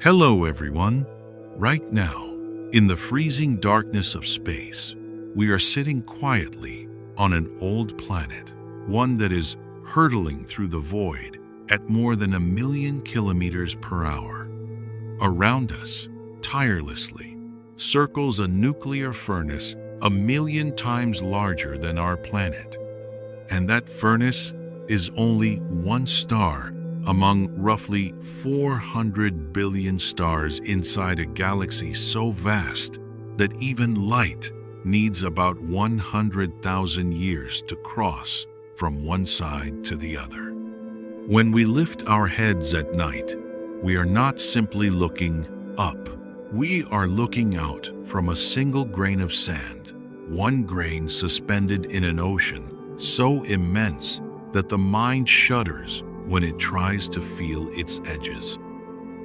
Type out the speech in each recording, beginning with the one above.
Hello everyone. Right now, in the freezing darkness of space, we are sitting quietly on an old planet, one that is hurtling through the void at more than 1,000,000 kilometers per hour. Around us, tirelessly, circles a nuclear furnace 1,000,000 times larger than our planet. And that furnace is only one star among roughly 400 billion stars inside a galaxy so vast that even light needs about 100,000 years to cross from one side to the other. When we lift our heads at night, we are not simply looking up. We are looking out from a single grain of sand, one grain suspended in an ocean so immense that the mind shudders when it tries to feel its edges.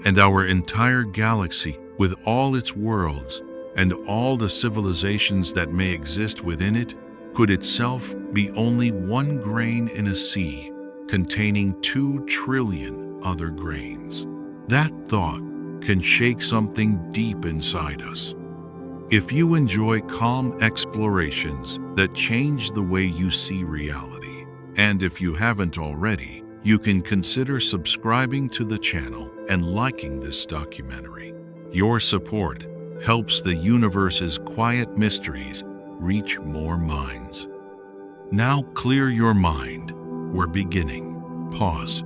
And our entire galaxy, with all its worlds and all the civilizations that may exist within it, could itself be only one grain in a sea containing 2 trillion other grains. That thought can shake something deep inside us. If you enjoy calm explorations that change the way you see reality, and if you haven't already, you can consider subscribing to the channel and liking this documentary. Your support helps the universe's quiet mysteries reach more minds. Now clear your mind. We're beginning. Pause.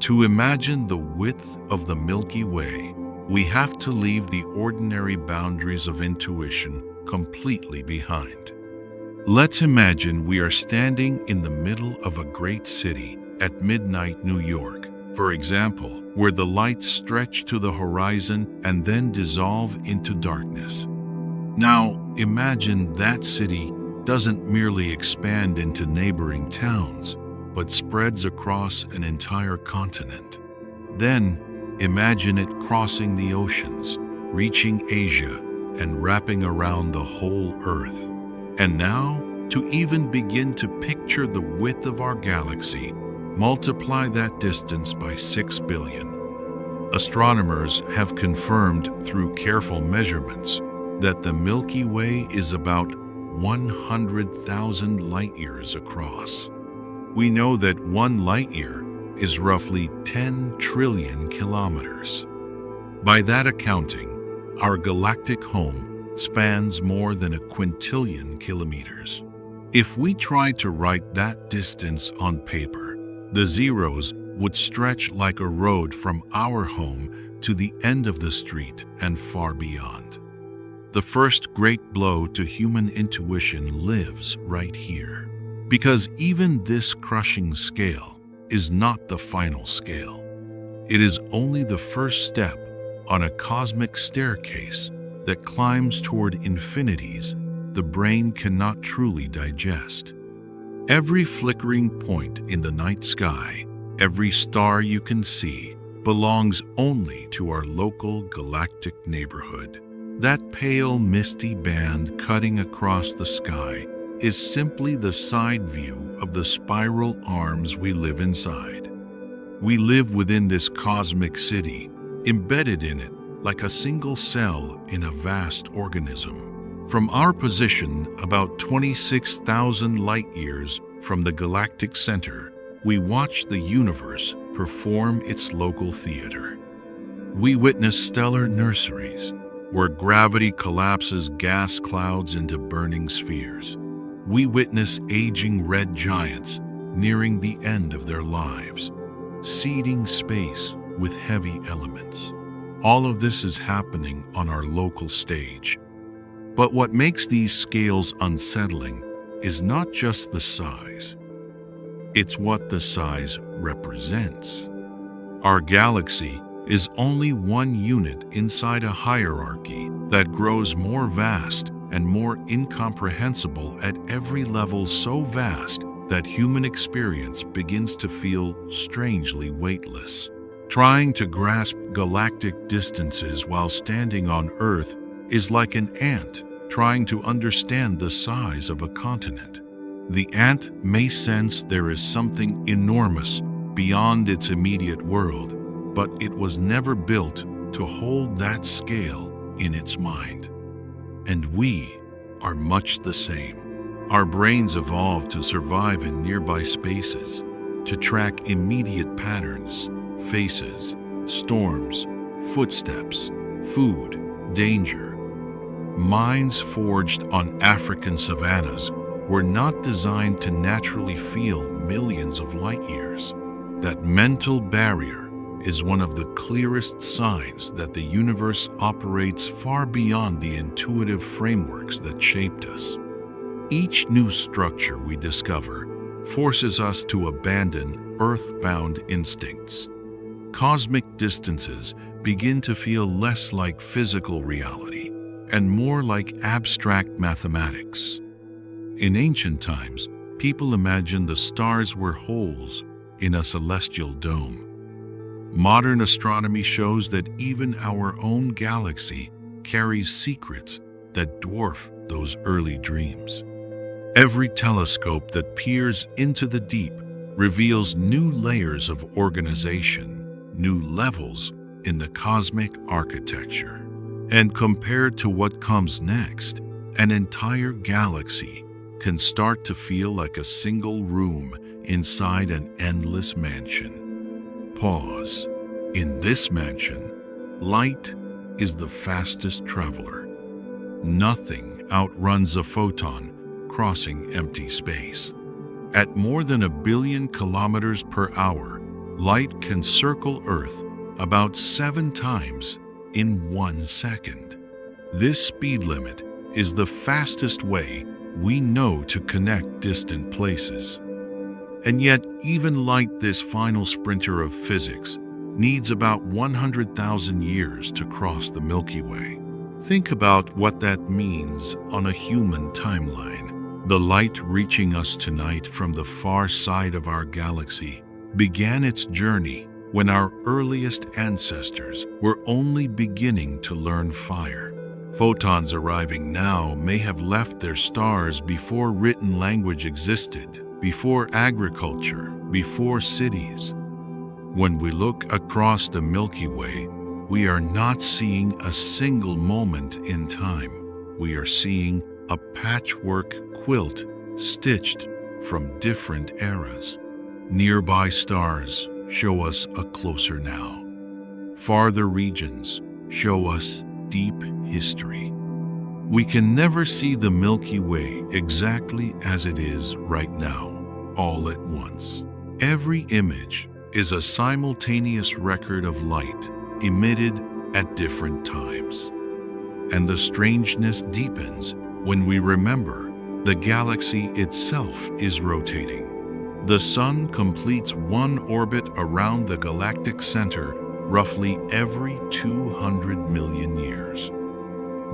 To imagine the width of the Milky Way, we have to leave the ordinary boundaries of intuition completely behind. Let's imagine we are standing in the middle of a great city at midnight New York, for example, where the lights stretch to the horizon and then dissolve into darkness. Now, imagine that city doesn't merely expand into neighboring towns, but spreads across an entire continent. Then, imagine it crossing the oceans, reaching Asia, and wrapping around the whole Earth. And now, to even begin to picture the width of our galaxy, multiply that distance by 6 billion. Astronomers have confirmed through careful measurements that the Milky Way is about 100,000 light-years across. We know that 1 light-year is roughly 10 trillion kilometers. By that accounting, our galactic home spans more than 1 quintillion kilometers. If we tried to write that distance on paper, the zeros would stretch like a road from our home to the end of the street and far beyond. The first great blow to human intuition lives right here, because even this crushing scale is not the final scale. It is only the first step on a cosmic staircase that climbs toward infinities the brain cannot truly digest. Every flickering point in the night sky, every star you can see, belongs only to our local galactic neighborhood. That pale, misty band cutting across the sky is simply the side view of the spiral arms we live inside. We live within this cosmic city, embedded in it like a single cell in a vast organism. From our position, about 26,000 light-years from the galactic center, we watch the universe perform its local theater. We witness stellar nurseries, where gravity collapses gas clouds into burning spheres. We witness aging red giants nearing the end of their lives, seeding space with heavy elements. All of this is happening on our local stage. But what makes these scales unsettling is not just the size. It's what the size represents. Our galaxy is only one unit inside a hierarchy that grows more vast and more incomprehensible at every level, so vast that human experience begins to feel strangely weightless. Trying to grasp galactic distances while standing on Earth is like an ant trying to understand the size of a continent. The ant may sense there is something enormous beyond its immediate world, but it was never built to hold that scale in its mind. And we are much the same. Our brains evolved to survive in nearby spaces, to track immediate patterns, faces, storms, footsteps, food, danger. Minds forged on African savannas were not designed to naturally feel millions of light years. That mental barrier is one of the clearest signs that the universe operates far beyond the intuitive frameworks that shaped us. Each new structure we discover forces us to abandon earth-bound instincts. Cosmic distances begin to feel less like physical reality and more like abstract mathematics. In ancient times, people imagined the stars were holes in a celestial dome. Modern astronomy shows that even our own galaxy carries secrets that dwarf those early dreams. Every telescope that peers into the deep reveals new layers of organization, new levels in the cosmic architecture. And compared to what comes next, an entire galaxy can start to feel like a single room inside an endless mansion. Pause. In this mansion, light is the fastest traveler. Nothing outruns a photon crossing empty space. At more than 1 billion kilometers per hour, light can circle Earth about 7 times in 1 second. This speed limit is the fastest way we know to connect distant places. And yet, even light, this final sprinter of physics, needs about 100,000 years to cross the Milky Way. Think about what that means on a human timeline. The light reaching us tonight from the far side of our galaxy began its journey when our earliest ancestors were only beginning to learn fire. Photons arriving now may have left their stars before written language existed, before agriculture, before cities. When we look across the Milky Way, we are not seeing a single moment in time. We are seeing a patchwork quilt stitched from different eras. Nearby stars show us a closer now. Farther regions show us deep history. We can never see the Milky Way exactly as it is right now, all at once. Every image is a simultaneous record of light emitted at different times. And the strangeness deepens when we remember the galaxy itself is rotating. The Sun completes one orbit around the galactic center roughly every 200 million years.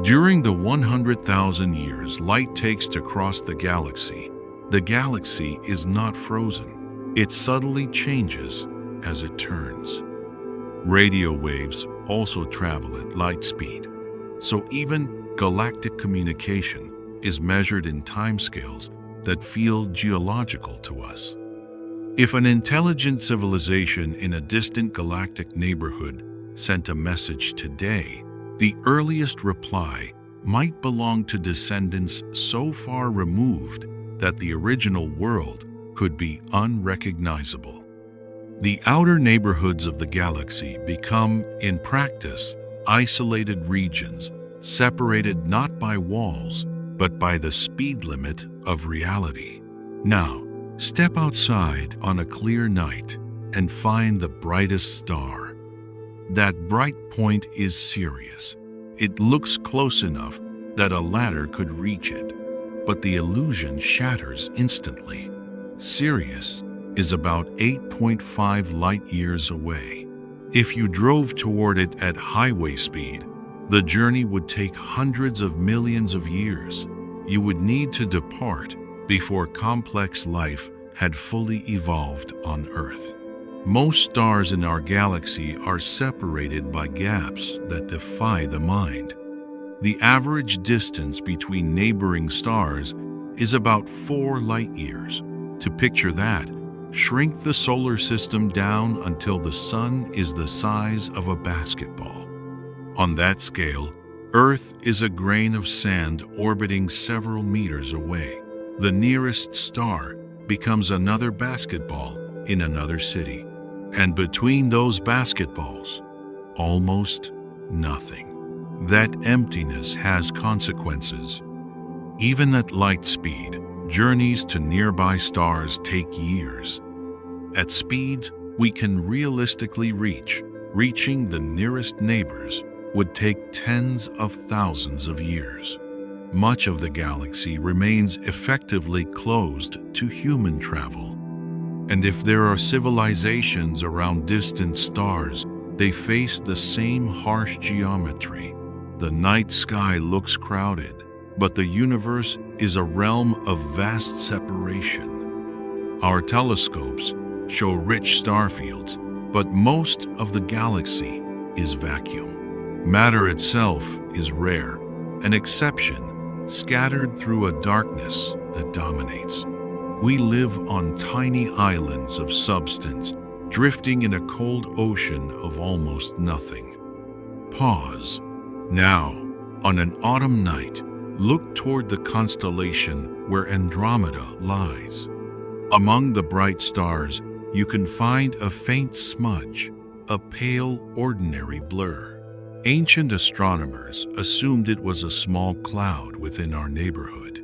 During the 100,000 years light takes to cross the galaxy is not frozen. It subtly changes as it turns. Radio waves also travel at light speed, so even galactic communication is measured in timescales that feel geological to us. If an intelligent civilization in a distant galactic neighborhood sent a message today, the earliest reply might belong to descendants so far removed that the original world could be unrecognizable. The outer neighborhoods of the galaxy become, in practice, isolated regions, separated not by walls, but by the speed limit of reality. Now, step outside on a clear night and find the brightest star. That bright point is Sirius. It looks close enough that a ladder could reach it, but the illusion shatters instantly. Sirius is about 8.5 light years away. If you drove toward it at highway speed, the journey would take hundreds of millions of years. You would need to depart before complex life had fully evolved on Earth. Most stars in our galaxy are separated by gaps that defy the mind. The average distance between neighboring stars is about 4 light years. To picture that, shrink the solar system down until the Sun is the size of a basketball. On that scale, Earth is a grain of sand orbiting several meters away. The nearest star becomes another basketball in another city. And between those basketballs, almost nothing. That emptiness has consequences. Even at light speed, journeys to nearby stars take years. At speeds we can realistically reaching the nearest neighbors would take tens of thousands of years. Much of the galaxy remains effectively closed to human travel. And if there are civilizations around distant stars, they face the same harsh geometry. The night sky looks crowded, but the universe is a realm of vast separation. Our telescopes show rich star fields, but most of the galaxy is vacuum. Matter itself is rare, an exception, scattered through a darkness that dominates. We live on tiny islands of substance, drifting in a cold ocean of almost nothing. Pause. Now, on an autumn night, look toward the constellation where Andromeda lies. Among the bright stars, you can find a faint smudge, a pale, ordinary blur. Ancient astronomers assumed it was a small cloud within our neighborhood.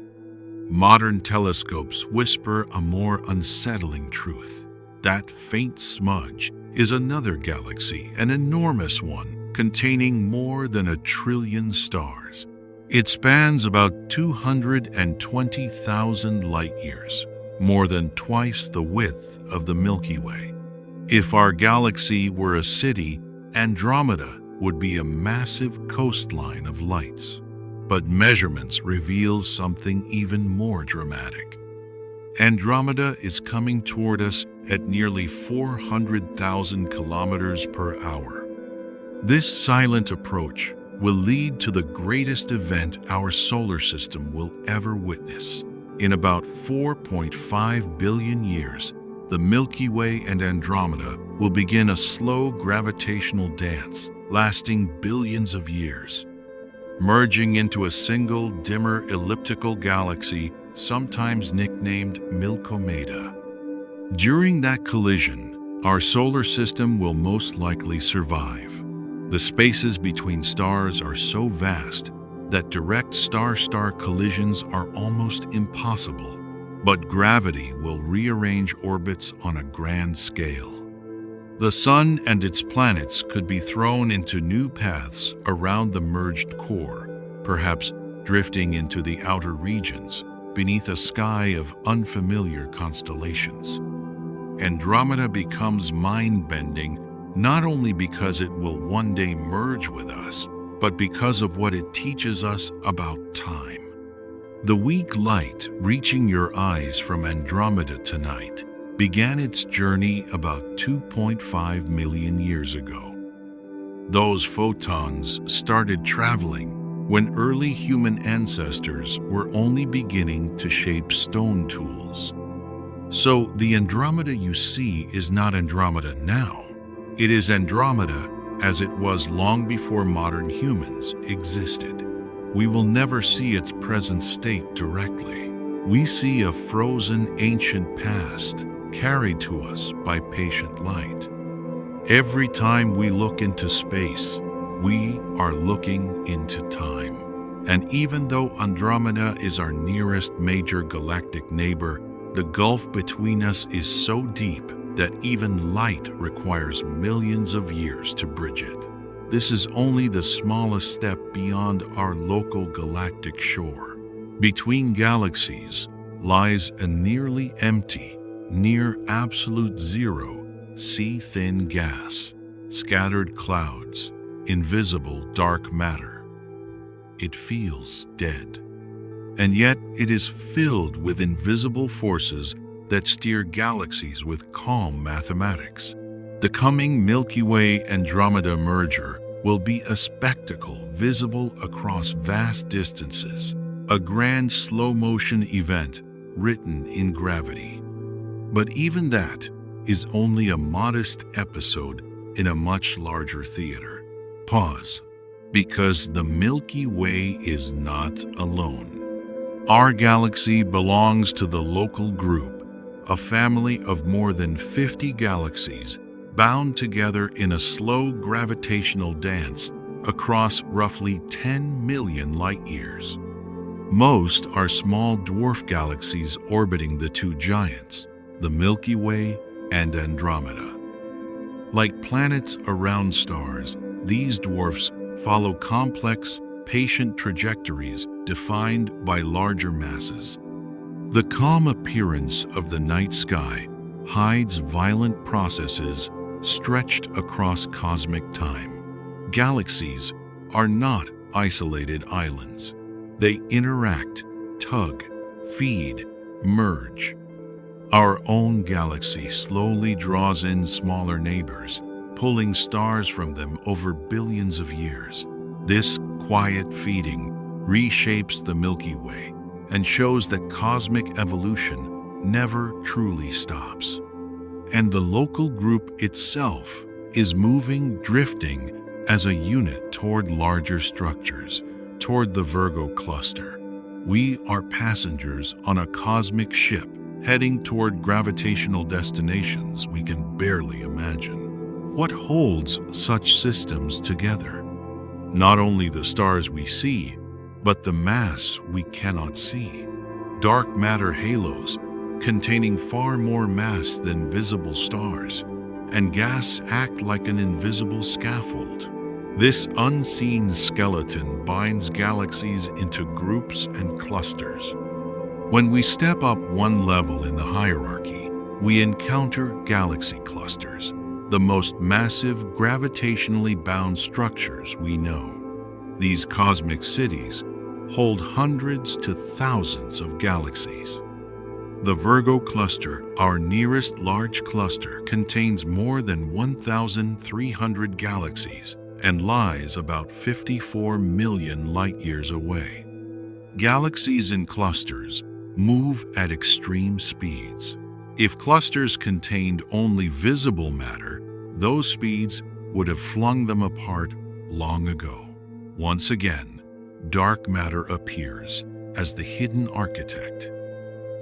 Modern telescopes whisper a more unsettling truth. That faint smudge is another galaxy, an enormous one, containing more than 1 trillion stars. It spans about 220,000 light-years, more than twice the width of the Milky Way. If our galaxy were a city, Andromeda would be a massive coastline of lights. But measurements reveal something even more dramatic. Andromeda is coming toward us at nearly 400,000 kilometers per hour. This silent approach will lead to the greatest event our solar system will ever witness. In about 4.5 billion years, the Milky Way and Andromeda will begin a slow gravitational dance lasting billions of years, merging into a single, dimmer elliptical galaxy, sometimes nicknamed Milkomeda. During that collision, our solar system will most likely survive. The spaces between stars are so vast that direct star-star collisions are almost impossible, but gravity will rearrange orbits on a grand scale. The Sun and its planets could be thrown into new paths around the merged core, perhaps drifting into the outer regions beneath a sky of unfamiliar constellations. Andromeda becomes mind-bending not only because it will one day merge with us, but because of what it teaches us about time. The weak light reaching your eyes from Andromeda tonight began its journey about 2.5 million years ago. Those photons started traveling when early human ancestors were only beginning to shape stone tools. So the Andromeda you see is not Andromeda now. It is Andromeda as it was long before modern humans existed. We will never see its present state directly. We see a frozen ancient past carried to us by patient light. Every time we look into space, we are looking into time. And even though Andromeda is our nearest major galactic neighbor, the gulf between us is so deep that even light requires millions of years to bridge it. This is only the smallest step beyond our local galactic shore. Between galaxies lies a nearly empty, near absolute zero, sea-thin gas, scattered clouds, invisible dark matter. It feels dead. And yet it is filled with invisible forces that steer galaxies with calm mathematics. The coming Milky Way-Andromeda merger will be a spectacle visible across vast distances, a grand slow-motion event written in gravity. But even that is only a modest episode in a much larger theater. Pause. Because the Milky Way is not alone. Our galaxy belongs to the local group, a family of more than 50 galaxies bound together in a slow gravitational dance across roughly 10 million light-years. Most are small dwarf galaxies orbiting the two giants, the Milky Way and Andromeda. Like planets around stars, these dwarfs follow complex, patient trajectories defined by larger masses. The calm appearance of the night sky hides violent processes stretched across cosmic time. Galaxies are not isolated islands. They interact, tug, feed, merge. Our own galaxy slowly draws in smaller neighbors, pulling stars from them over billions of years. This quiet feeding reshapes the Milky Way and shows that cosmic evolution never truly stops. And the local group itself is moving, drifting as a unit toward larger structures, toward the Virgo cluster. We are passengers on a cosmic ship heading toward gravitational destinations we can barely imagine. What holds such systems together? Not only the stars we see, but the mass we cannot see. Dark matter halos containing far more mass than visible stars, and gas act like an invisible scaffold. This unseen skeleton binds galaxies into groups and clusters. When we step up one level in the hierarchy, we encounter galaxy clusters, the most massive gravitationally bound structures we know. These cosmic cities hold hundreds to thousands of galaxies. The Virgo cluster, our nearest large cluster, contains more than 1,300 galaxies and lies about 54 million light-years away. Galaxies in clusters move at extreme speeds. If clusters contained only visible matter, those speeds would have flung them apart long ago. Once again, dark matter appears as the hidden architect.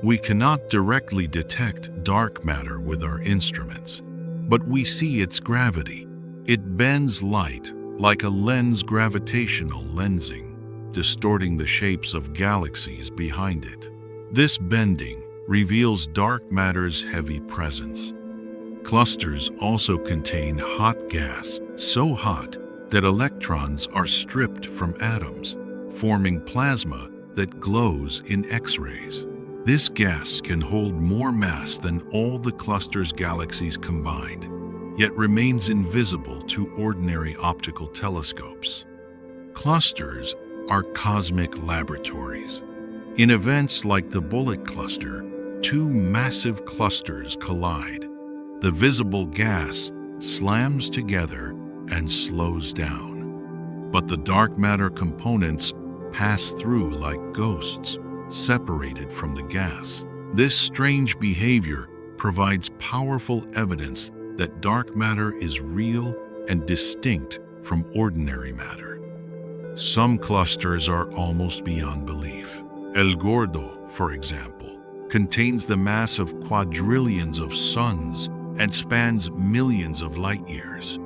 We cannot directly detect dark matter with our instruments, but we see its gravity. It bends light like a lens, gravitational lensing, distorting the shapes of galaxies behind it. This bending reveals dark matter's heavy presence. Clusters also contain hot gas, so hot that electrons are stripped from atoms, forming plasma that glows in X-rays. This gas can hold more mass than all the cluster's galaxies combined, yet remains invisible to ordinary optical telescopes. Clusters are cosmic laboratories. In events like the Bullet cluster, two massive clusters collide. The visible gas slams together and slows down. But the dark matter components pass through like ghosts, separated from the gas. This strange behavior provides powerful evidence that dark matter is real and distinct from ordinary matter. Some clusters are almost beyond belief. El Gordo, for example, contains the mass of quadrillions of suns and spans millions of light-years.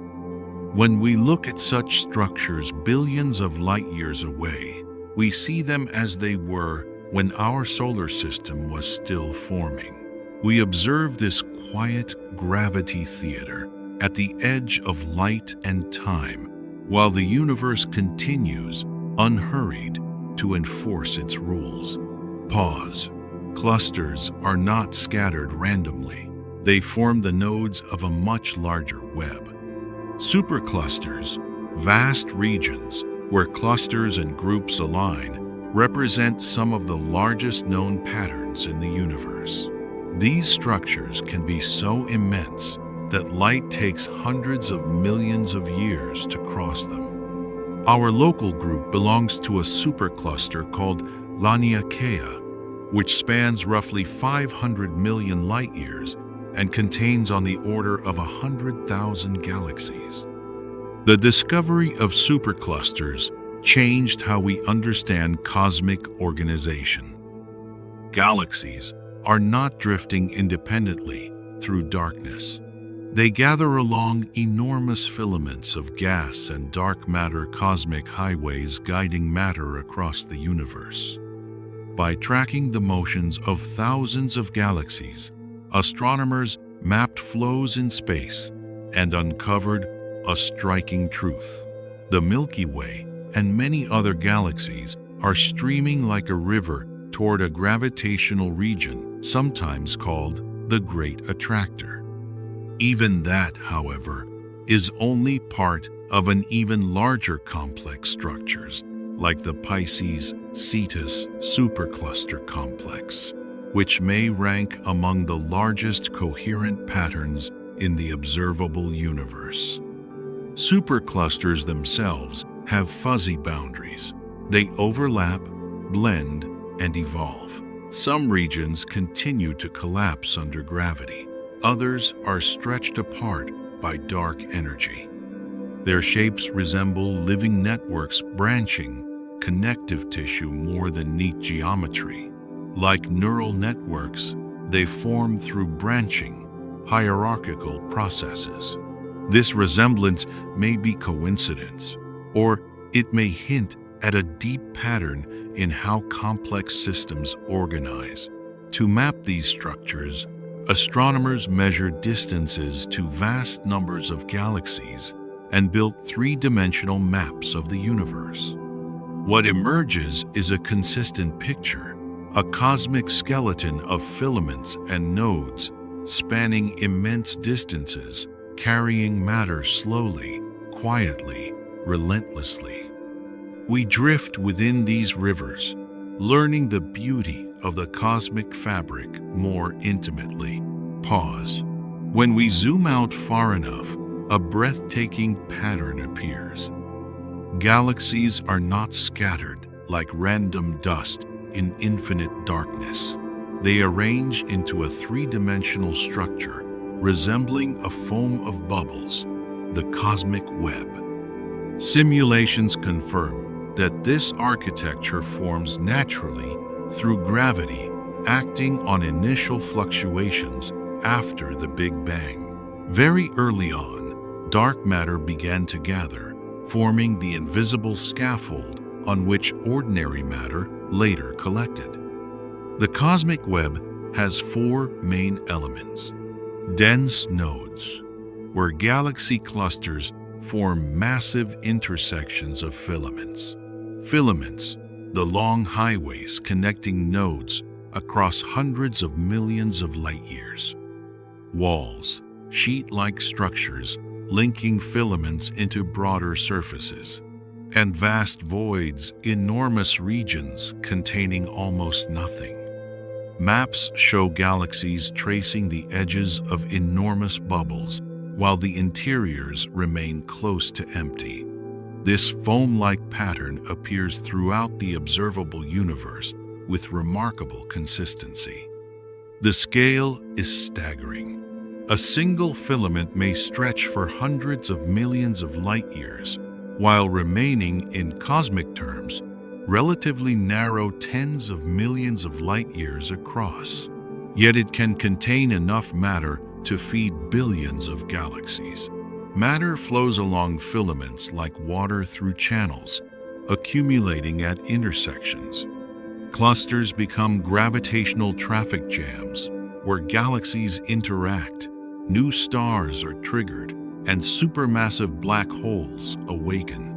When we look at such structures billions of light-years away, we see them as they were when our solar system was still forming. We observe this quiet gravity theater at the edge of light and time, while the universe continues, unhurried, to enforce its rules. Pause. Clusters are not scattered randomly. They form the nodes of a much larger web. Superclusters, vast regions where clusters and groups align, represent some of the largest known patterns in the universe. These structures can be so immense that light takes hundreds of millions of years to cross them. Our local group belongs to a supercluster called Laniakea, which spans roughly 500 million light-years and contains on the order of 100,000 galaxies. The discovery of superclusters changed how we understand cosmic organization. Galaxies are not drifting independently through darkness. They gather along enormous filaments of gas and dark matter, cosmic highways guiding matter across the universe. By tracking the motions of thousands of galaxies, astronomers mapped flows in space and uncovered a striking truth. The Milky Way and many other galaxies are streaming like a river toward a gravitational region, sometimes called the Great Attractor. Even that, however, is only part of an even larger complex structures, like the Pisces-Cetus supercluster complex, which may rank among the largest coherent patterns in the observable universe. Superclusters themselves have fuzzy boundaries. They overlap, blend, and evolve. Some regions continue to collapse under gravity. Others are stretched apart by dark energy. Their shapes resemble living networks, branching connective tissue more than neat geometry. Like neural networks, they form through branching, hierarchical processes. This resemblance may be coincidence, or it may hint at a deep pattern in how complex systems organize. To map these structures, astronomers measured distances to vast numbers of galaxies and built three-dimensional maps of the universe. What emerges is a consistent picture, a cosmic skeleton of filaments and nodes spanning immense distances, carrying matter slowly, quietly, relentlessly. We drift within these rivers, learning the beauty of the cosmic fabric more intimately. Pause. When we zoom out far enough, a breathtaking pattern appears. Galaxies are not scattered like random dust in infinite darkness. They arrange into a three-dimensional structure resembling a foam of bubbles, the cosmic web. Simulations confirm that this architecture forms naturally through gravity acting on initial fluctuations after the Big Bang. Very early on, dark matter began to gather, forming the invisible scaffold on which ordinary matter later collected. The cosmic web has four main elements. Dense nodes, where galaxy clusters form massive intersections of filaments. Filaments, the long highways connecting nodes across hundreds of millions of light years. Walls, sheet-like structures linking filaments into broader surfaces. And vast voids, enormous regions containing almost nothing. Maps show galaxies tracing the edges of enormous bubbles, while the interiors remain close to empty. This foam-like pattern appears throughout the observable universe with remarkable consistency. The scale is staggering. A single filament may stretch for hundreds of millions of light years, while remaining, in cosmic terms, relatively narrow tens of millions of light years across. Yet it can contain enough matter to feed billions of galaxies. Matter flows along filaments like water through channels, accumulating at intersections. Clusters become gravitational traffic jams, where galaxies interact, new stars are triggered, and supermassive black holes awaken.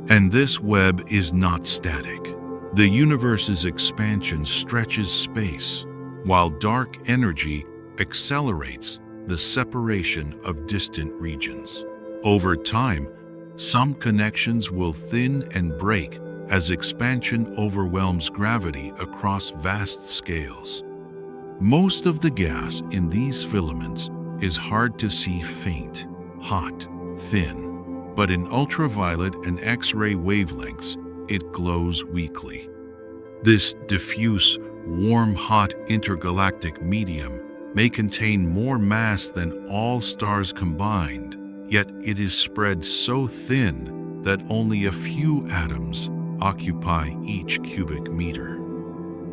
And this web is not static. The universe's expansion stretches space, while dark energy accelerates the separation of distant regions. Over time, some connections will thin and break as expansion overwhelms gravity across vast scales. Most of the gas in these filaments is hard to see, faint, hot, thin. But in ultraviolet and X-ray wavelengths, it glows weakly. This diffuse, warm, hot intergalactic medium may contain more mass than all stars combined, yet it is spread so thin that only a few atoms occupy each cubic meter.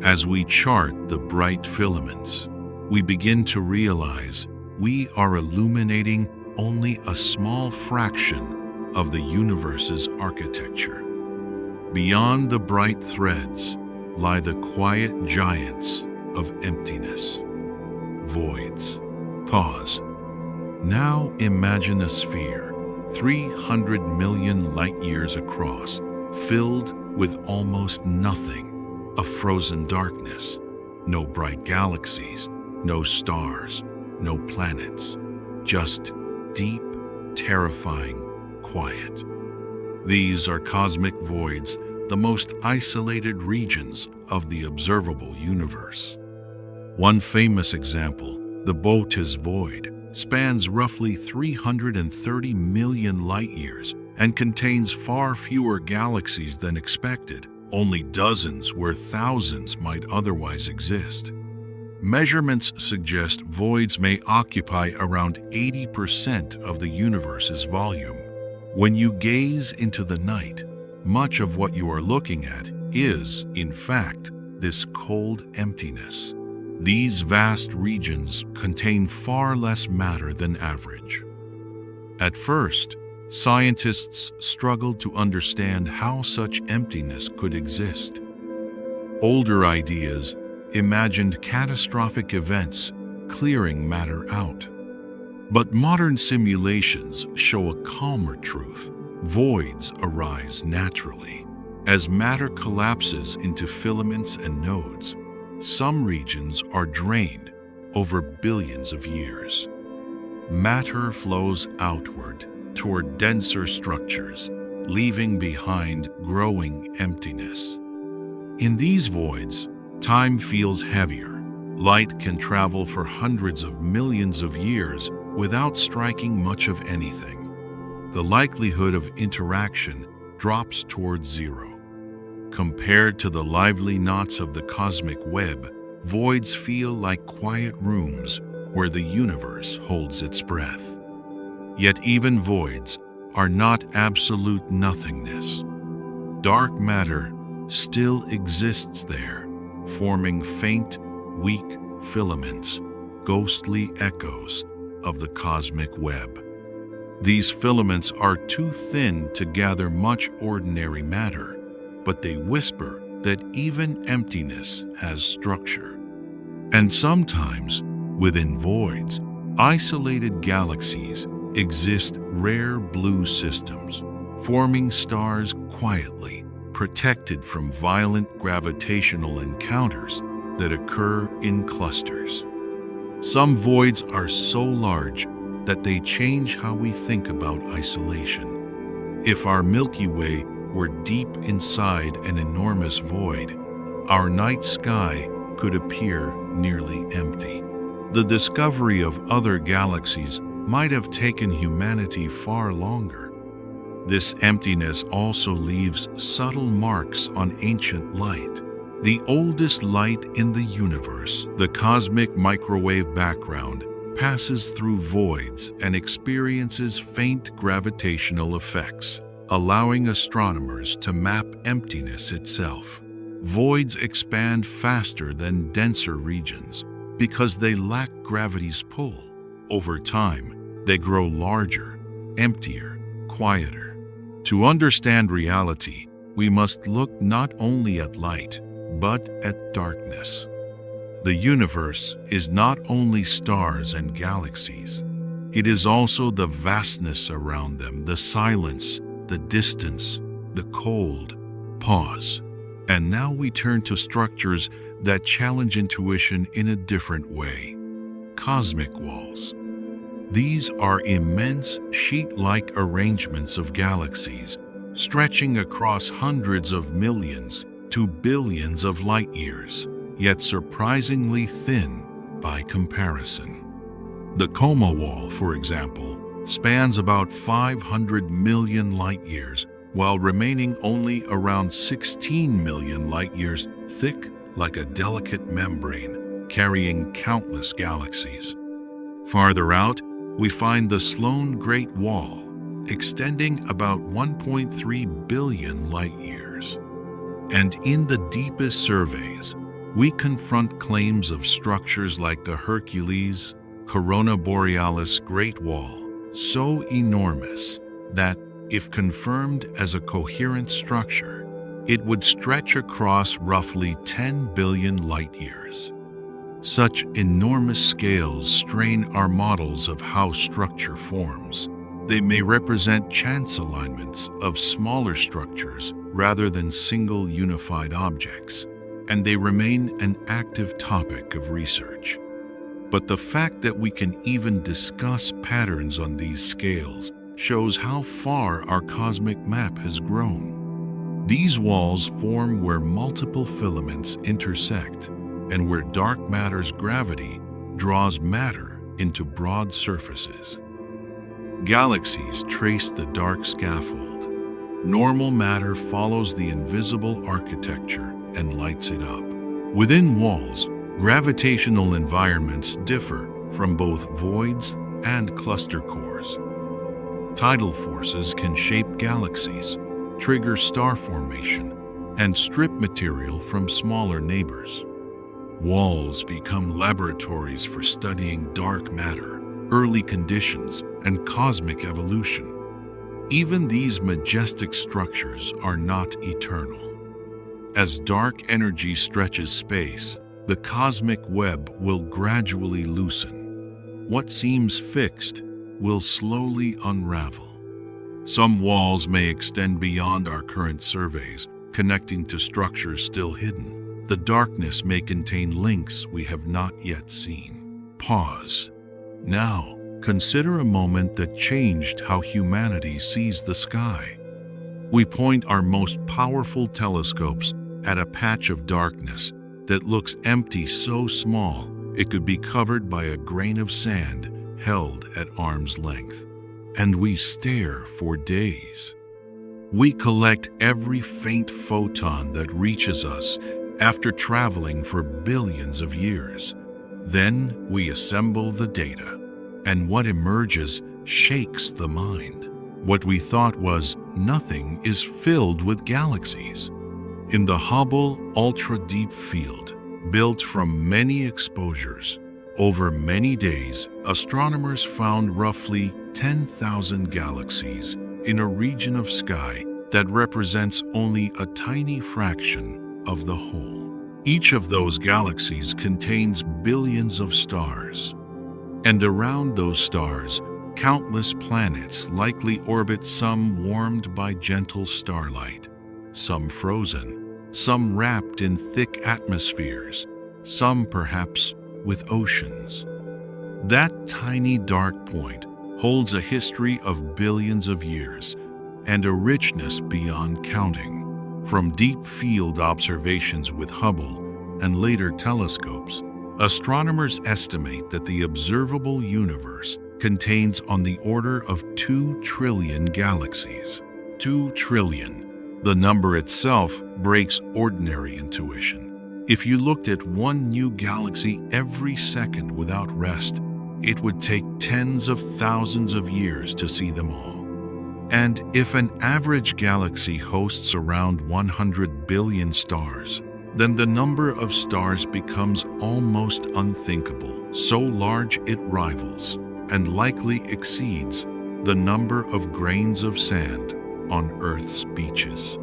As we chart the bright filaments, we begin to realize we are illuminating only a small fraction of the universe's architecture. Beyond the bright threads lie the quiet giants of emptiness. Voids. Pause. Now imagine a sphere 300 million light-years across, filled with almost nothing, a frozen darkness, no bright galaxies, no stars, no planets, just deep, terrifying quiet. These are cosmic voids, the most isolated regions of the observable universe. One famous example, the Boötes void, spans roughly 330 million light-years and contains far fewer galaxies than expected, only dozens where thousands might otherwise exist. Measurements suggest voids may occupy around 80% of the universe's volume. When you gaze into the night, much of what you are looking at is, in fact, this cold emptiness. These vast regions contain far less matter than average. At first, scientists struggled to understand how such emptiness could exist. Older ideas imagined catastrophic events clearing matter out. But modern simulations show a calmer truth. Voids arise naturally. As matter collapses into filaments and nodes, some regions are drained over billions of years. Matter flows outward toward denser structures, leaving behind growing emptiness. In these voids, time feels heavier. Light can travel for hundreds of millions of years without striking much of anything. The likelihood of interaction drops towards zero. Compared to the lively knots of the cosmic web, voids feel like quiet rooms where the universe holds its breath. Yet even voids are not absolute nothingness. Dark matter still exists there, forming faint, weak filaments, ghostly echoes of the cosmic web. These filaments are too thin to gather much ordinary matter, but they whisper that even emptiness has structure. And sometimes, within voids, isolated galaxies exist, rare blue systems, forming stars quietly, protected from violent gravitational encounters that occur in clusters. Some voids are so large that they change how we think about isolation. If our Milky Way were deep inside an enormous void, our night sky could appear nearly empty. The discovery of other galaxies might have taken humanity far longer. This emptiness also leaves subtle marks on ancient light. The oldest light in the universe, the cosmic microwave background, passes through voids and experiences faint gravitational effects, allowing astronomers to map emptiness itself. Voids expand faster than denser regions because they lack gravity's pull. Over time, they grow larger, emptier, quieter. To understand reality, we must look not only at light, but at darkness. The universe is not only stars and galaxies. It is also the vastness around them, the silence, the distance, the cold. Pause. And now we turn to structures that challenge intuition in a different way. Cosmic walls. These are immense sheet-like arrangements of galaxies, stretching across hundreds of millions to billions of light-years, yet surprisingly thin by comparison. The Coma Wall, for example, spans about 500 million light-years, while remaining only around 16 million light-years thick, like a delicate membrane, carrying countless galaxies. Farther out, we find the Sloan Great Wall, extending about 1.3 billion light-years. And in the deepest surveys, we confront claims of structures like the Hercules, Corona Borealis Great Wall, so enormous that, if confirmed as a coherent structure, it would stretch across roughly 10 billion light-years. Such enormous scales strain our models of how structure forms. They may represent chance alignments of smaller structures rather than single unified objects, and they remain an active topic of research. But the fact that we can even discuss patterns on these scales shows how far our cosmic map has grown. These walls form where multiple filaments intersect and where dark matter's gravity draws matter into broad surfaces. Galaxies trace the dark scaffold. Normal matter follows the invisible architecture and lights it up. Within walls, gravitational environments differ from both voids and cluster cores. Tidal forces can shape galaxies, trigger star formation, and strip material from smaller neighbors. Walls become laboratories for studying dark matter, early conditions, and cosmic evolution. Even these majestic structures are not eternal. As dark energy stretches space, the cosmic web will gradually loosen. What seems fixed will slowly unravel. Some walls may extend beyond our current surveys, connecting to structures still hidden. The darkness may contain links we have not yet seen. Pause. Now, consider a moment that changed how humanity sees the sky. We point our most powerful telescopes at a patch of darkness that looks empty, so small it could be covered by a grain of sand held at arm's length. And we stare for days. We collect every faint photon that reaches us after traveling for billions of years. Then we assemble the data, and what emerges shakes the mind. What we thought was nothing is filled with galaxies. In the Hubble ultra-deep field, built from many exposures, over many days, astronomers found roughly 10,000 galaxies in a region of sky that represents only a tiny fraction of the whole. Each of those galaxies contains billions of stars. And around those stars, countless planets likely orbit, some warmed by gentle starlight, some frozen, some wrapped in thick atmospheres, some perhaps with oceans. That tiny dark point holds a history of billions of years and a richness beyond counting. From deep field observations with Hubble and later telescopes, astronomers estimate that the observable universe contains on the order of 2 trillion galaxies. 2 trillion. The number itself breaks ordinary intuition. If you looked at one new galaxy every second without rest, it would take tens of thousands of years to see them all. And if an average galaxy hosts around 100 billion stars, then the number of stars becomes almost unthinkable, so large it rivals and likely exceeds the number of grains of sand on Earth's beaches.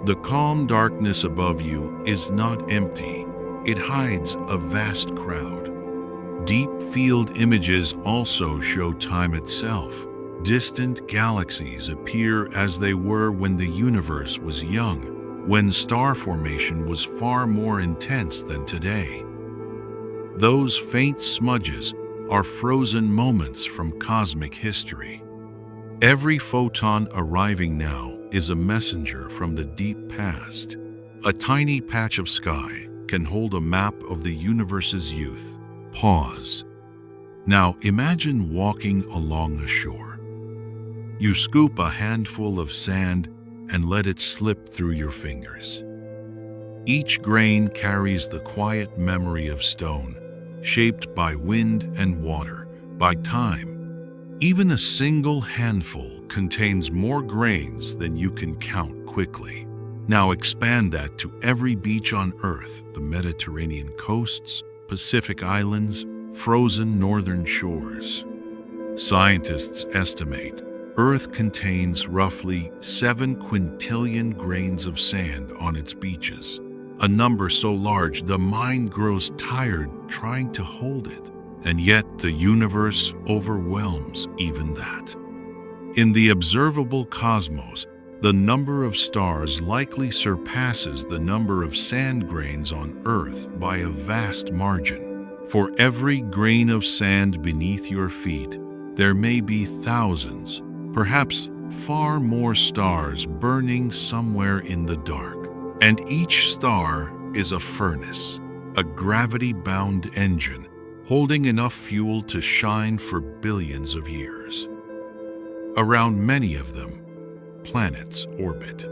The calm darkness above you is not empty. It hides a vast crowd. Deep field images also show time itself. Distant galaxies appear as they were when the universe was young, when star formation was far more intense than today. Those faint smudges are frozen moments from cosmic history. Every photon arriving now is a messenger from the deep past. A tiny patch of sky can hold a map of the universe's youth. Pause. Now imagine walking along the shore. You scoop a handful of sand and let it slip through your fingers. Each grain carries the quiet memory of stone, shaped by wind and water, by time, Even a single handful contains more grains than you can count quickly. Now expand that to every beach on Earth, the Mediterranean coasts, Pacific islands, frozen northern shores. Scientists estimate Earth contains roughly 7 quintillion grains of sand on its beaches, a number so large the mind grows tired trying to hold it, and yet the universe overwhelms even that. In the observable cosmos, the number of stars likely surpasses the number of sand grains on Earth by a vast margin. For every grain of sand beneath your feet, there may be thousands, perhaps far more stars burning somewhere in the dark. And each star is a furnace, a gravity-bound engine, holding enough fuel to shine for billions of years. Around many of them, planets orbit.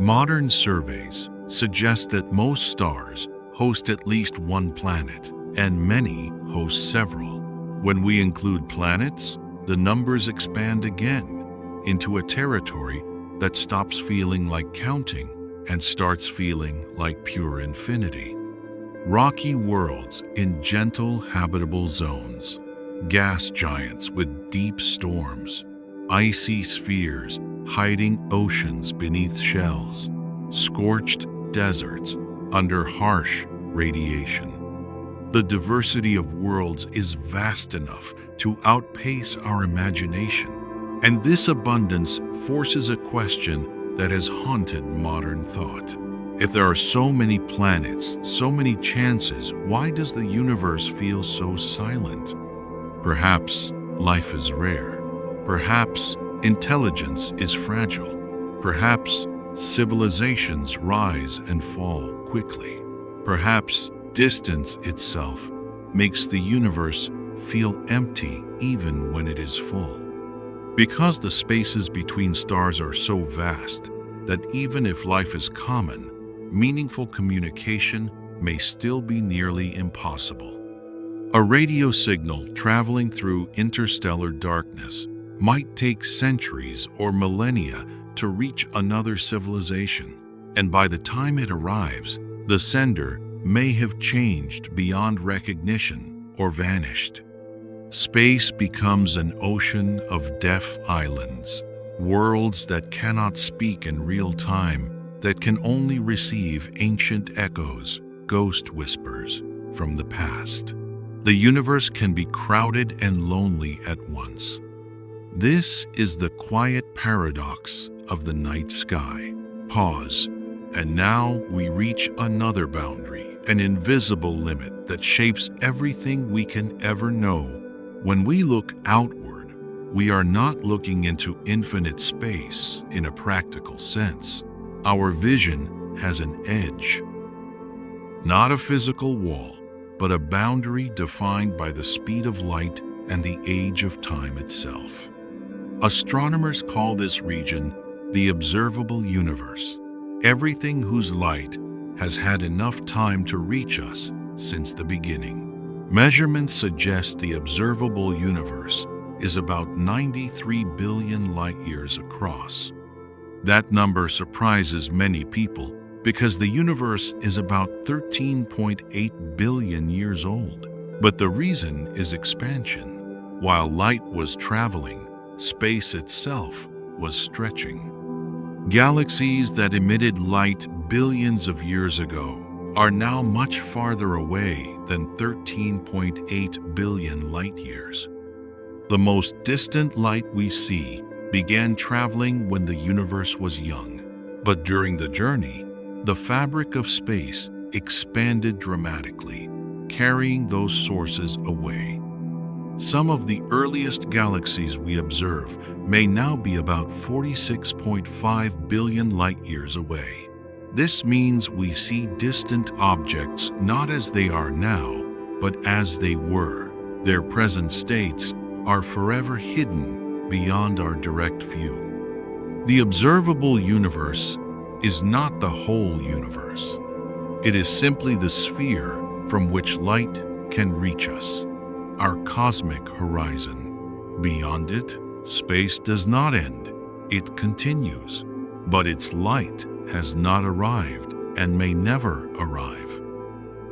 Modern surveys suggest that most stars host at least one planet, and many host several. When we include planets, the numbers expand again into a territory that stops feeling like counting and starts feeling like pure infinity. Rocky worlds in gentle habitable zones, gas giants with deep storms, icy spheres hiding oceans beneath shells, scorched deserts under harsh radiation. The diversity of worlds is vast enough to outpace our imagination, and this abundance forces a question that has haunted modern thought. If there are so many planets, so many chances, why does the universe feel so silent? Perhaps life is rare. Perhaps intelligence is fragile. Perhaps civilizations rise and fall quickly. Perhaps distance itself makes the universe feel empty even when it is full. Because the spaces between stars are so vast that even if life is common, meaningful communication may still be nearly impossible. A radio signal traveling through interstellar darkness might take centuries or millennia to reach another civilization, and by the time it arrives, the sender may have changed beyond recognition or vanished. Space becomes an ocean of deaf islands, worlds that cannot speak in real time, that can only receive ancient echoes, ghost whispers from the past. The universe can be crowded and lonely at once. This is the quiet paradox of the night sky. Pause, and now we reach another boundary, an invisible limit that shapes everything we can ever know. When we look outward, we are not looking into infinite space in a practical sense. Our vision has an edge. Not a physical wall, but a boundary defined by the speed of light and the age of time itself. Astronomers call this region the observable universe, everything whose light has had enough time to reach us since the beginning. Measurements suggest the observable universe is about 93 billion light-years across. That number surprises many people because the universe is about 13.8 billion years old. But the reason is expansion. While light was traveling, space itself was stretching. Galaxies that emitted light billions of years ago are now much farther away than 13.8 billion light-years. The most distant light we see began traveling when the universe was young. But during the journey, the fabric of space expanded dramatically, carrying those sources away. Some of the earliest galaxies we observe may now be about 46.5 billion light-years away. This means we see distant objects not as they are now, but as they were. Their present states are forever hidden beyond our direct view. The observable universe is not the whole universe. It is simply the sphere from which light can reach us, our cosmic horizon. Beyond it, space does not end. It continues. But its light has not arrived and may never arrive.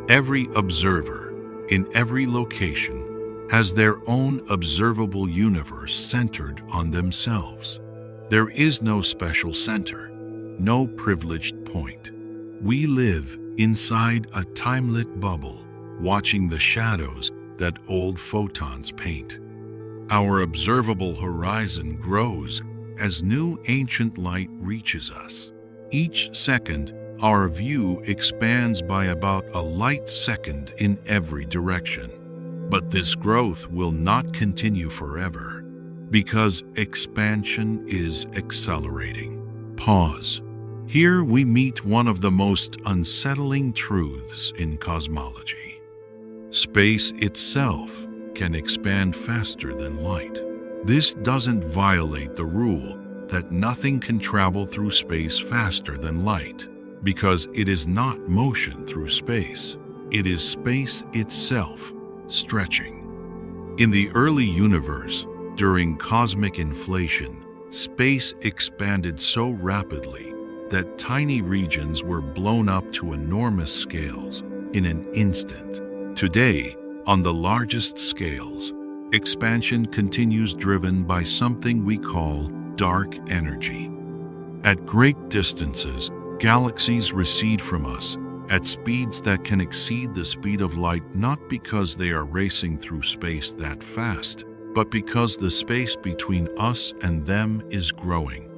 Every observer, in every location, has their own observable universe centered on themselves. There is no special center, no privileged point. We live inside a time-lit bubble, watching the shadows that old photons paint. Our observable horizon grows as new ancient light reaches us. Each second, our view expands by about a light second in every direction. But this growth will not continue forever, because expansion is accelerating. Pause. Here we meet one of the most unsettling truths in cosmology. Space itself can expand faster than light. This doesn't violate the rule that nothing can travel through space faster than light, because it is not motion through space. It is space itself stretching. In the early universe, during cosmic inflation, space expanded so rapidly that tiny regions were blown up to enormous scales in an instant. Today, on the largest scales, expansion continues driven by something we call dark energy. At great distances, galaxies recede from us at speeds that can exceed the speed of light, not because they are racing through space that fast, but because the space between us and them is growing.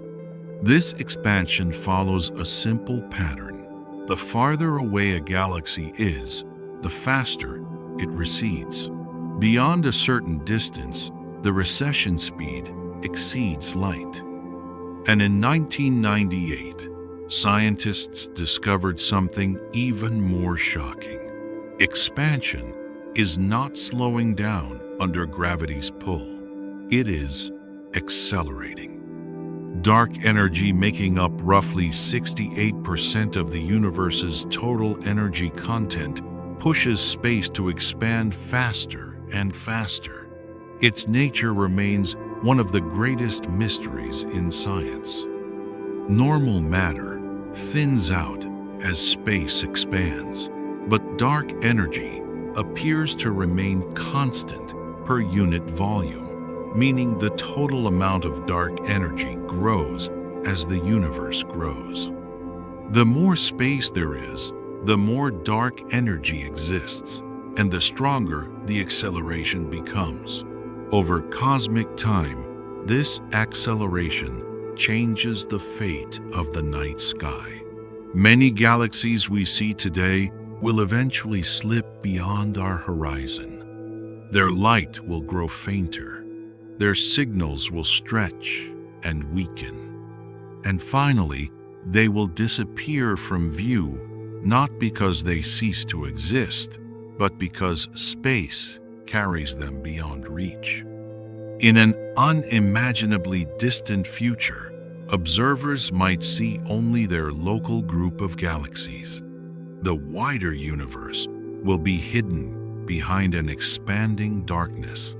This expansion follows a simple pattern. The farther away a galaxy is, the faster it recedes. Beyond a certain distance, the recession speed exceeds light. And in 1998, scientists discovered something even more shocking. Expansion is not slowing down under gravity's pull. It is accelerating. Dark energy, making up roughly 68% of the universe's total energy content, pushes space to expand faster and faster. Its nature remains one of the greatest mysteries in science. Normal matter thins out as space expands, but dark energy appears to remain constant per unit volume, meaning the total amount of dark energy grows as the universe grows. The more space there is, the more dark energy exists, and the stronger the acceleration becomes. Over cosmic time, this acceleration changes the fate of the night sky. Many galaxies we see today will eventually slip beyond our horizon. Their light will grow fainter. Their signals will stretch and weaken. And finally, they will disappear from view, not because they cease to exist, but because space carries them beyond reach. In an unimaginably distant future, observers might see only their local group of galaxies. The wider universe will be hidden behind an expanding darkness.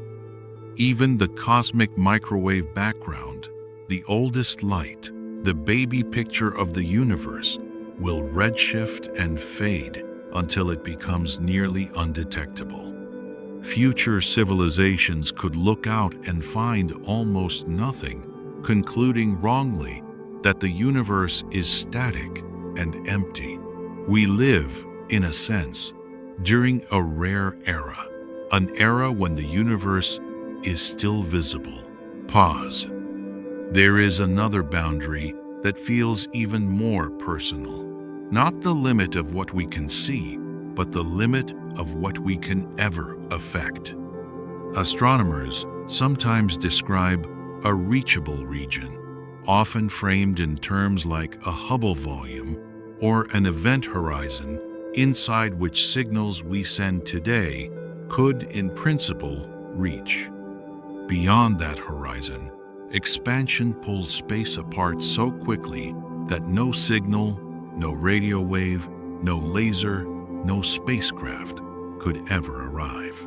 Even the cosmic microwave background, the oldest light, the baby picture of the universe, will redshift and fade until it becomes nearly undetectable. Future civilizations could look out and find almost nothing, concluding wrongly that the universe is static and empty. We live, in a sense, during a rare era, an era when the universe is still visible. Pause. There is another boundary that feels even more personal. Not the limit of what we can see, but the limit of what we can ever affect. Astronomers sometimes describe a reachable region, often framed in terms like a Hubble volume or an event horizon, inside which signals we send today could, in principle, reach. Beyond that horizon, expansion pulls space apart so quickly that no signal, no radio wave, no laser, no spacecraft could ever arrive.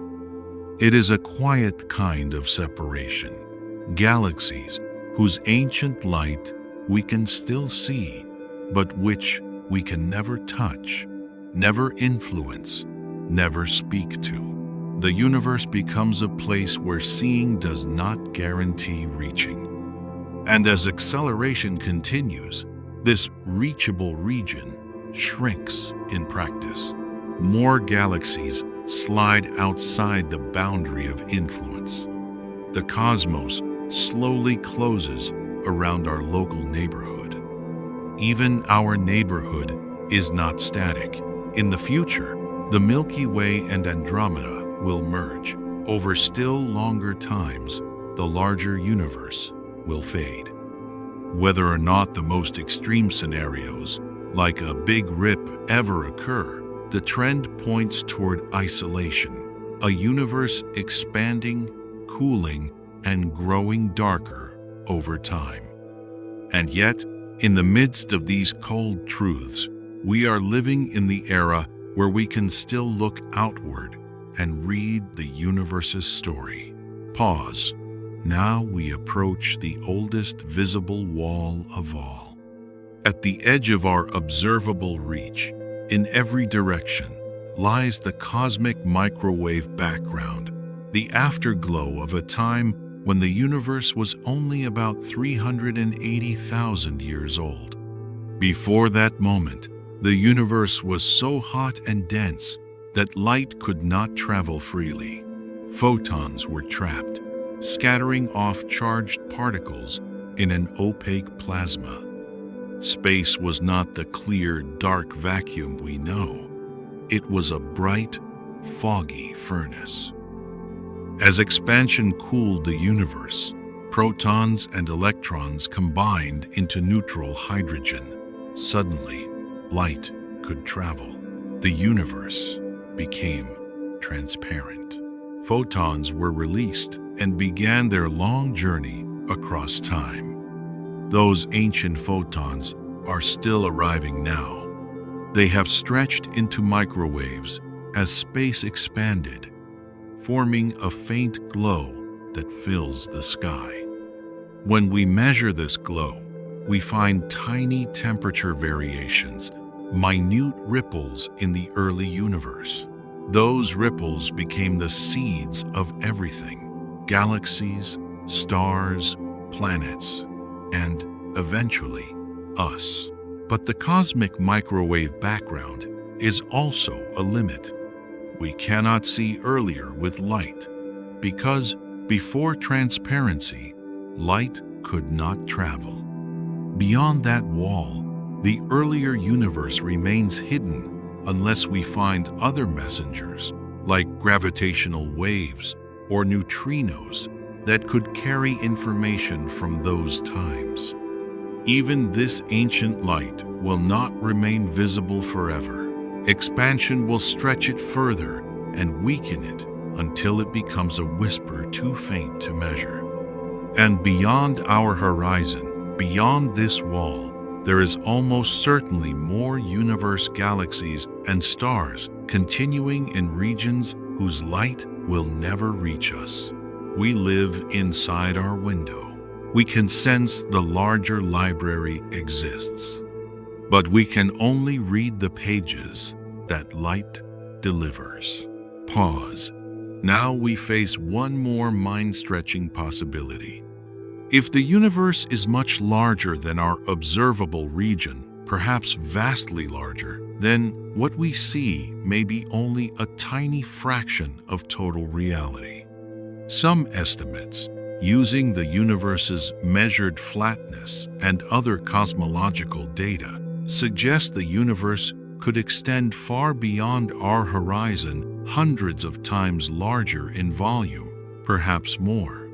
It is a quiet kind of separation. Galaxies whose ancient light we can still see, but which we can never touch, never influence, never speak to. The universe becomes a place where seeing does not guarantee reaching. And as acceleration continues, this reachable region shrinks in practice. More galaxies slide outside the boundary of influence. The cosmos slowly closes around our local neighborhood. Even our neighborhood is not static. In the future, the Milky Way and Andromeda will merge. Over still longer times, the larger universe will fade. Whether or not the most extreme scenarios, like a big rip, ever occur, the trend points toward isolation, a universe expanding, cooling, and growing darker over time. And yet, in the midst of these cold truths, we are living in the era where we can still look outward and read the universe's story. Pause. Now we approach the oldest visible wall of all. At the edge of our observable reach, in every direction, lies the cosmic microwave background, the afterglow of a time when the universe was only about 380,000 years old. Before that moment, the universe was so hot and dense that light could not travel freely. Photons were trapped, scattering off charged particles in an opaque plasma. Space was not the clear, dark vacuum we know. It was a bright, foggy furnace. As expansion cooled the universe, protons and electrons combined into neutral hydrogen. Suddenly, light could travel. The universe became transparent. Photons were released and began their long journey across time. Those ancient photons are still arriving now. They have stretched into microwaves as space expanded, forming a faint glow that fills the sky. When we measure this glow, we find tiny temperature variations, minute ripples in the early universe. Those ripples became the seeds of everything: galaxies, stars, planets, and eventually us. But the cosmic microwave background is also a limit. We cannot see earlier with light, because before transparency, light could not travel. Beyond that wall, the earlier universe remains hidden unless we find other messengers, like gravitational waves or neutrinos, that could carry information from those times. Even this ancient light will not remain visible forever. Expansion will stretch it further and weaken it until it becomes a whisper too faint to measure. And beyond our horizon, beyond this wall, there is almost certainly more universe galaxies and stars continuing in regions whose light will never reach us. We live inside our window. We can sense the larger library exists, but we can only read the pages that light delivers. Pause. Now we face one more mind-stretching possibility. If the universe is much larger than our observable region, perhaps vastly larger, then what we see may be only a tiny fraction of total reality. Some estimates, using the universe's measured flatness and other cosmological data, suggest the universe could extend far beyond our horizon, hundreds of times larger in volume, perhaps more.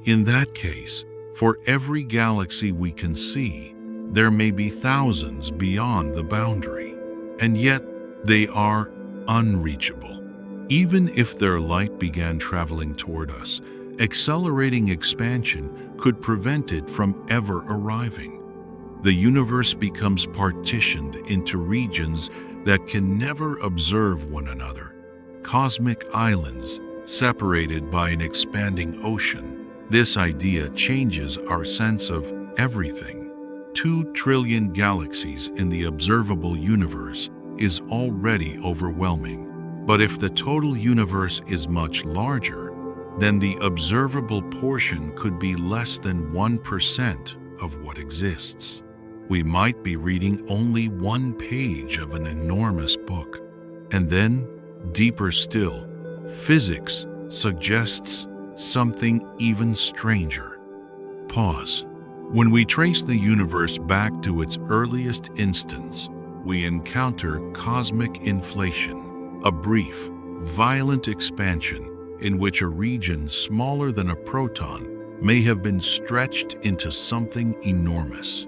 In that case, for every galaxy we can see, there may be thousands beyond the boundary, and yet they are unreachable. Even if their light began traveling toward us, accelerating expansion could prevent it from ever arriving. The universe becomes partitioned into regions that can never observe one another, cosmic islands separated by an expanding ocean. This idea changes our sense of everything. 2 trillion galaxies in the observable universe is already overwhelming. But if the total universe is much larger, then the observable portion could be less than 1% of what exists. We might be reading only one page of an enormous book. And then, deeper still, physics suggests something even stranger. Pause. When we trace the universe back to its earliest instance, we encounter cosmic inflation, a brief, violent expansion in which a region smaller than a proton may have been stretched into something enormous.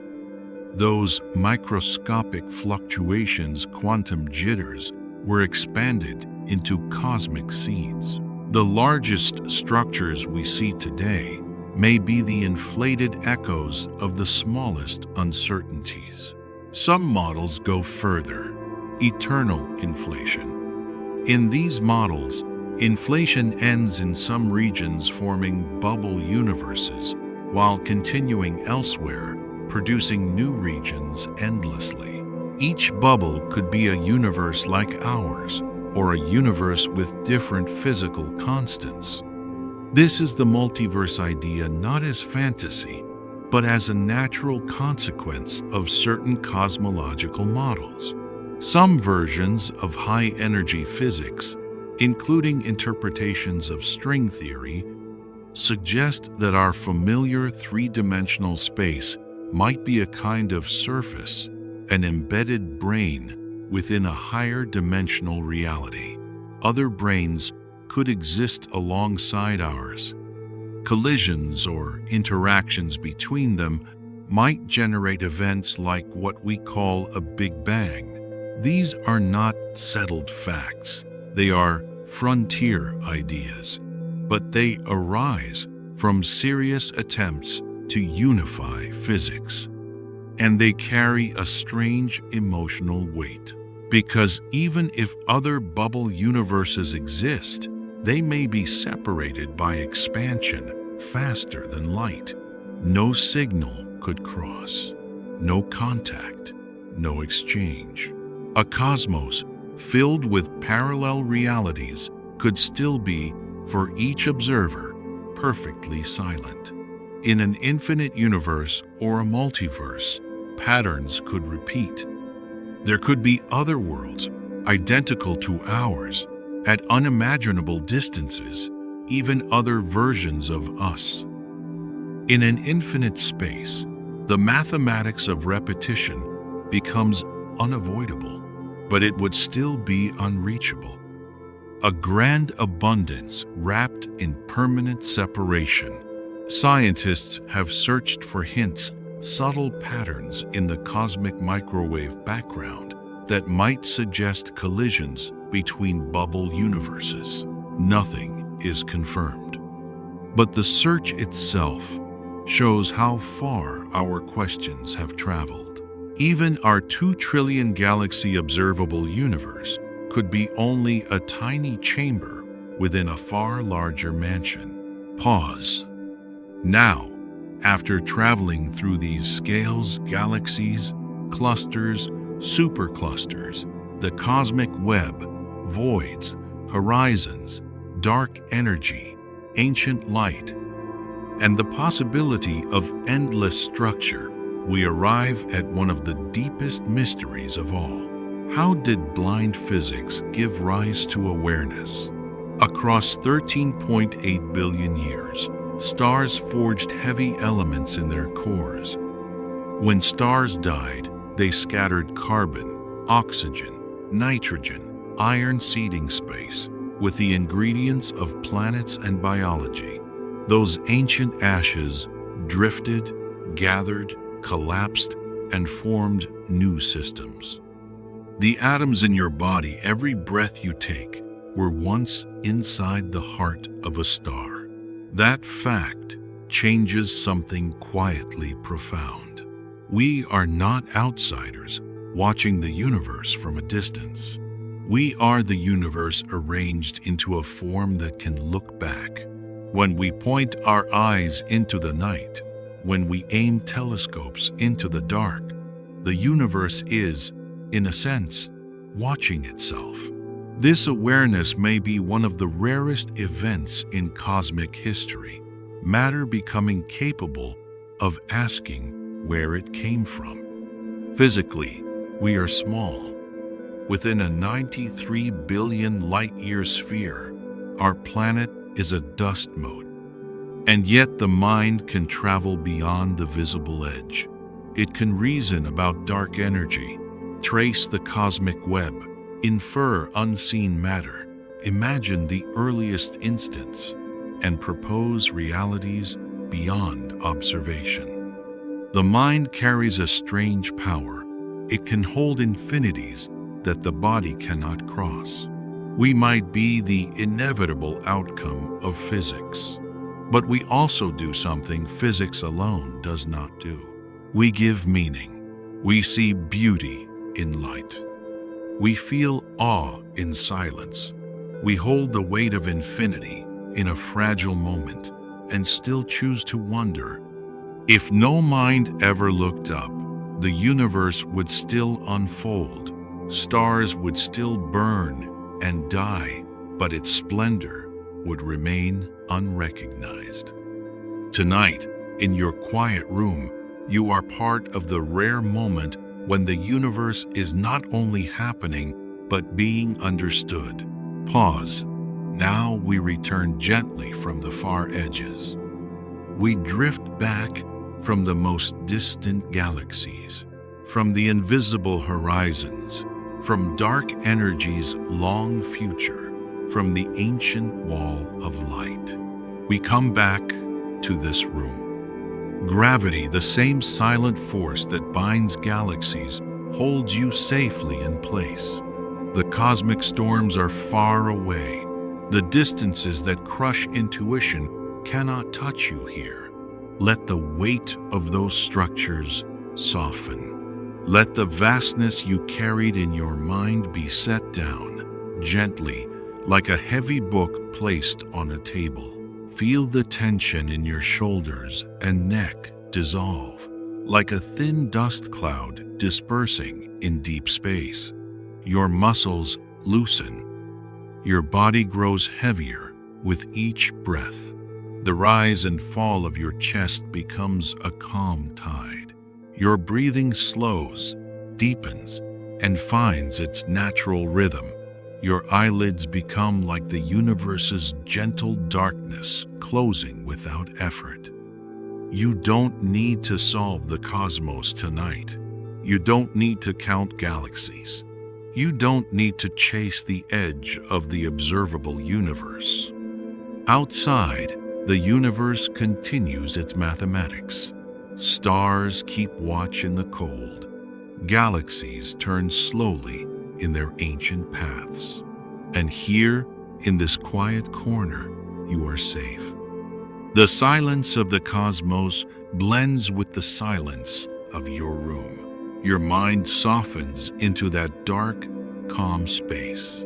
Those microscopic fluctuations, quantum jitters, were expanded into cosmic seeds. The largest structures we see today may be the inflated echoes of the smallest uncertainties. Some models go further: eternal inflation. In these models, inflation ends in some regions, forming bubble universes, while continuing elsewhere, producing new regions endlessly. Each bubble could be a universe like ours, or a universe with different physical constants. This is the multiverse idea not as fantasy, but as a natural consequence of certain cosmological models. Some versions of high-energy physics, including interpretations of string theory, suggest that our familiar three-dimensional space might be a kind of surface, an embedded brain within a higher dimensional reality. Other brains could exist alongside ours. Collisions or interactions between them might generate events like what we call a Big Bang. These are not settled facts. They are frontier ideas, but they arise from serious attempts to unify physics. And they carry a strange emotional weight, because even if other bubble universes exist, they may be separated by expansion faster than light. No signal could cross, no contact, no exchange. A cosmos filled with parallel realities could still be, for each observer, perfectly silent. In an infinite universe or a multiverse, patterns could repeat. There could be other worlds, identical to ours, at unimaginable distances, even other versions of us. In an infinite space, the mathematics of repetition becomes unavoidable, but it would still be unreachable. A grand abundance wrapped in permanent separation. Scientists have searched for hints, subtle patterns in the cosmic microwave background that might suggest collisions between bubble universes. Nothing is confirmed. But the search itself shows how far our questions have traveled. Even our 2 trillion galaxy observable universe could be only a tiny chamber within a far larger mansion. Pause. Now, after traveling through these scales, galaxies, clusters, superclusters, the cosmic web, voids, horizons, dark energy, ancient light, and the possibility of endless structure, we arrive at one of the deepest mysteries of all. How did blind physics give rise to awareness? Across 13.8 billion years, stars forged heavy elements in their cores. When stars died, they scattered carbon, oxygen, nitrogen, iron seeding space with the ingredients of planets and biology. Those ancient ashes drifted, gathered, collapsed, and formed new systems. The atoms in your body, every breath you take, were once inside the heart of a star. That fact changes something quietly profound. We are not outsiders watching the universe from a distance. We are the universe arranged into a form that can look back. When we point our eyes into the night, when we aim telescopes into the dark, the universe is, in a sense, watching itself. This awareness may be one of the rarest events in cosmic history, matter becoming capable of asking where it came from. Physically, we are small. Within a 93 billion light-year sphere, our planet is a dust mote. And yet the mind can travel beyond the visible edge. It can reason about dark energy, trace the cosmic web, infer unseen matter, imagine the earliest instants, and propose realities beyond observation. The mind carries a strange power. It can hold infinities that the body cannot cross. We might be the inevitable outcome of physics, but we also do something physics alone does not do. We give meaning. We see beauty in light. We feel awe in silence. We hold the weight of infinity in a fragile moment and still choose to wonder. If no mind ever looked up, the universe would still unfold. Stars would still burn and die, but its splendor would remain unrecognized. Tonight, in your quiet room, you are part of the rare moment when the universe is not only happening, but being understood. Pause. Now we return gently from the far edges. We drift back from the most distant galaxies, from the invisible horizons, from dark energy's long future, from the ancient wall of light. We come back to this room. Gravity, the same silent force that binds galaxies, holds you safely in place. The cosmic storms are far away. The distances that crush intuition cannot touch you here. Let the weight of those structures soften. Let the vastness you carried in your mind be set down, gently, like a heavy book placed on a table. Feel the tension in your shoulders and neck dissolve, like a thin dust cloud dispersing in deep space. Your muscles loosen. Your body grows heavier with each breath. The rise and fall of your chest becomes a calm tide. Your breathing slows, deepens, and finds its natural rhythm. Your eyelids become like the universe's gentle darkness, closing without effort. You don't need to solve the cosmos tonight. You don't need to count galaxies. You don't need to chase the edge of the observable universe. Outside, the universe continues its mathematics. Stars keep watch in the cold. Galaxies turn slowly in their ancient paths. And here, in this quiet corner, you are safe. The silence of the cosmos blends with the silence of your room. Your mind softens into that dark, calm space.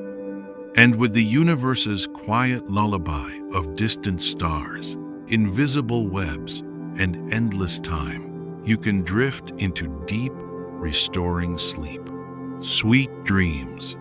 And with the universe's quiet lullaby of distant stars, invisible webs, and endless time, you can drift into deep, restoring sleep. Sweet dreams.